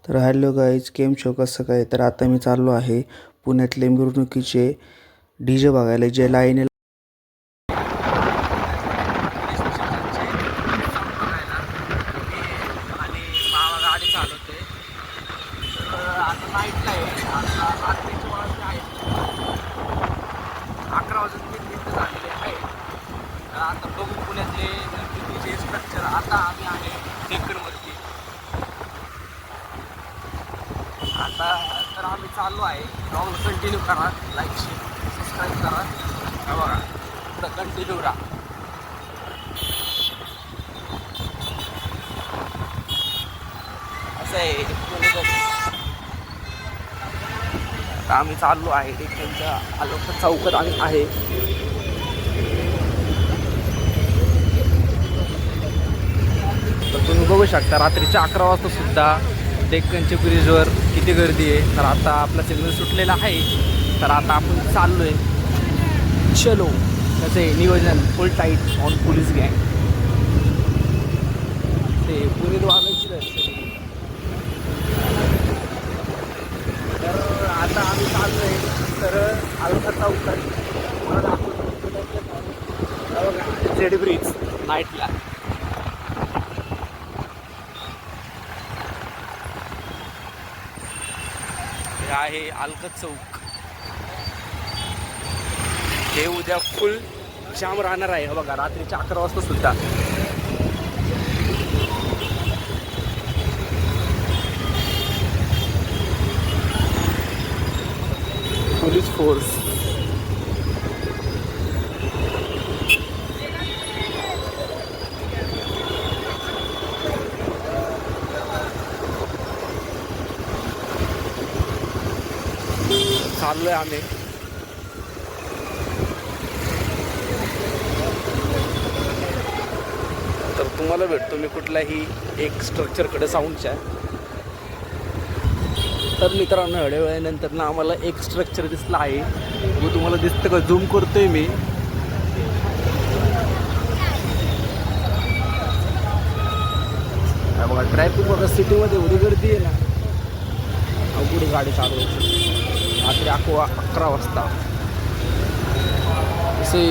तर hello guys, केम show कसं काय. तर आता मी चाललो आहे पुण्यातले मिरवणुकीचे DJ बघायला, जे लाईन गाडी चालवते. आता नाईटला आहे, आता रात्रीचे वाजले आहेत 11 वाजून 3 मिनिटं झालेले आहे. तर आता बघू पुण्यातले गणपतीचे स्ट्रक्चर. आता आम्ही आहे डेक्कनवरती. आता तर आम्ही चाललो आहे. ब्लॉग कंटिन्यू करा, लाईक शेअर सबस्क्राईब करा. हा बघा, पुढं कंटिन्यू राहा. असं आहे आता आम्ही चाललो आहे डेक्कनच्या आलोक चौकात आम्ही आहे. तर तुम्ही बघू शकता रात्रीच्या 11 वाजता सुद्धा डेक्कनच्या ब्रिजवर किती गर्दी आहे. तर आता आपला सिग्नल सुटलेला आहे. तर आता आपण चाललोय. चलो, त्याचं आहे नियोजन फुल टाईट ऑन पोलीस गँग. ते पुणे वागायची दर्शन. तर आता आम्ही चाललोय तर आलोका चौकात. जेड ब्रिज नाईटला. हे आहे अलका चौक. हे उद्या फुल जाम राहणार आहे. हे बघा, रात्रीच्या 11 वाजता सुद्धा. Police force. चाललोय आम्ही. तर तुम्हाला भेटतो मी कुठल्याही एक स्ट्रक्चरकडे साऊंडच्या. तर मित्रांनो, एवढ्या वेळेनंतर ना आम्हाला एक स्ट्रक्चर दिसला आहे. तो तुम्हाला दिसतं का? झूम करतोय मी. बघा, ट्रॅफिक बघा, सिटीमध्ये एवढी गर्दी आहे ना, अवघड गाडी चालवायची रात्री 11 वाजता. असे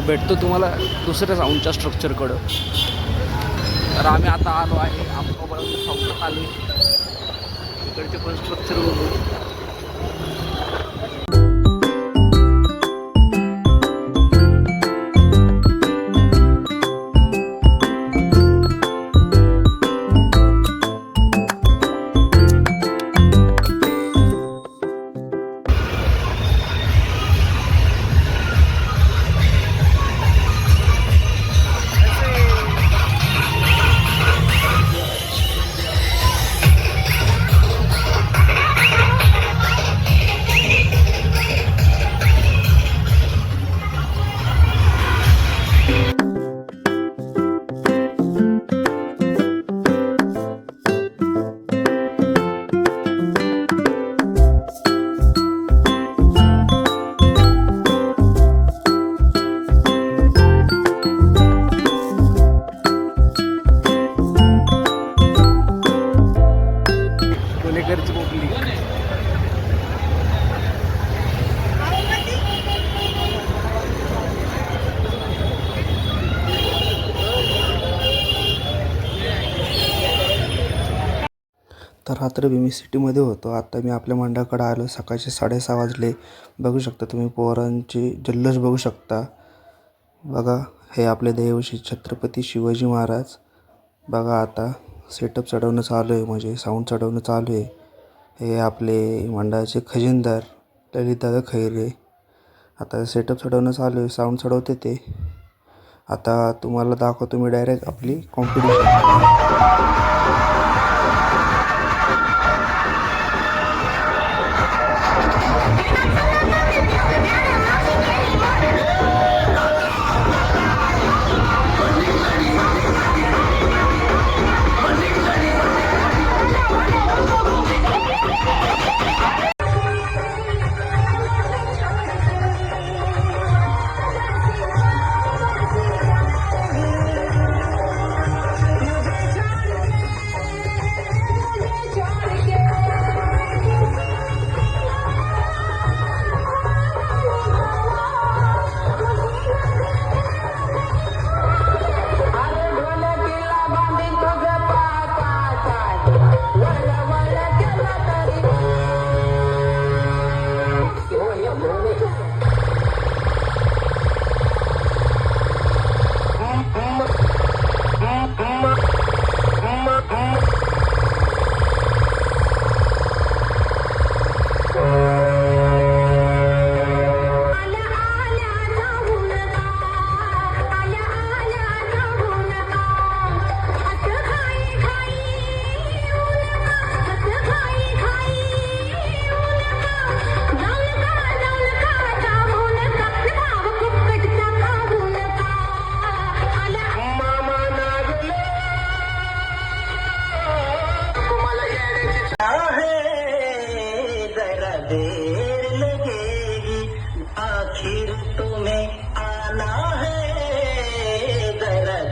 भेटतो तुम्हाला दुसऱ्या साऊंडच्या स्ट्रक्चरकडं. तर आम्ही आता आलो आहे आंबाबाईच्या चौकात आलो. इकडचे पण स्ट्रक्चर बघू. तर रात्र मी सिटीमध्ये होतो. आता मी आपल्या मंडळाकडे आलो. सकाळचे 6:30 वाजले. बघू शकता तुम्ही, पोरांची जल्लोष बघू शकता. बघा, हे आपले देवश्री छत्रपती शिवाजी महाराज. बघा, आता सेटअप चढवणं चालू आहे, म्हणजे साऊंड चढवणं चालू आहे. हे आपले मंडळाचे खजिनदार ललितदादा खैरे. आता सेटअप चढवणं चालू आहे, साऊंड चढवते ते. आता तुम्हाला दाखवतो मी डायरेक्ट आपली कॉम्पिटिशन.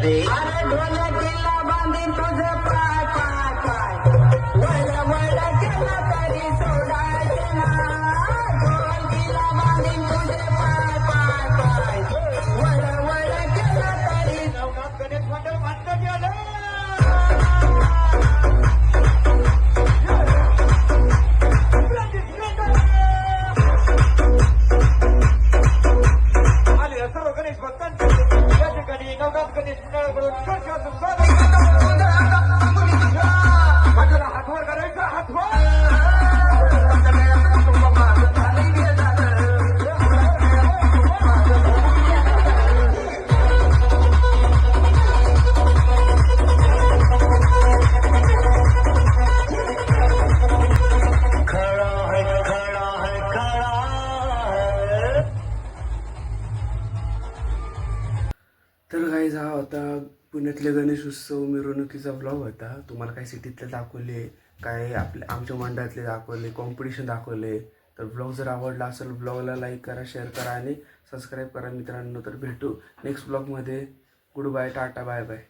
ढोलकीला बांधीन तुझे पाय पाय पाय वळ वळ केलं तरी सोडायचं ना ढोलकीला बांधीन तुझे पाय पाय पाय वळ वळ केलं तरी नवनाथ गणेश मंडळ मात्र गेलं आले सर्व गणेश भक्तांचे या ठिकाणी नवनाथ गणेश मंडळाकडून सर्वांचं स्वागत बाजूला हातवर करायचा हातवर तर गाईज हा होता पुण्यातल्या गणेश उत्सव मिरवणुकीचा ब्लॉग होता. तुम्हाला काही सिटीतले दाखवले, काय आमच्या मंडळातले दाखवले, कॉम्पिटिशन दाखवले. तर ब्लॉग जर आवडला असेल ब्लॉगला लाईक करा, शेअर करा आणि सबस्क्राईब करा मित्रांनो. तर भेटू नेक्स्ट ब्लॉगमध्ये. Good bye, tata, bye bye.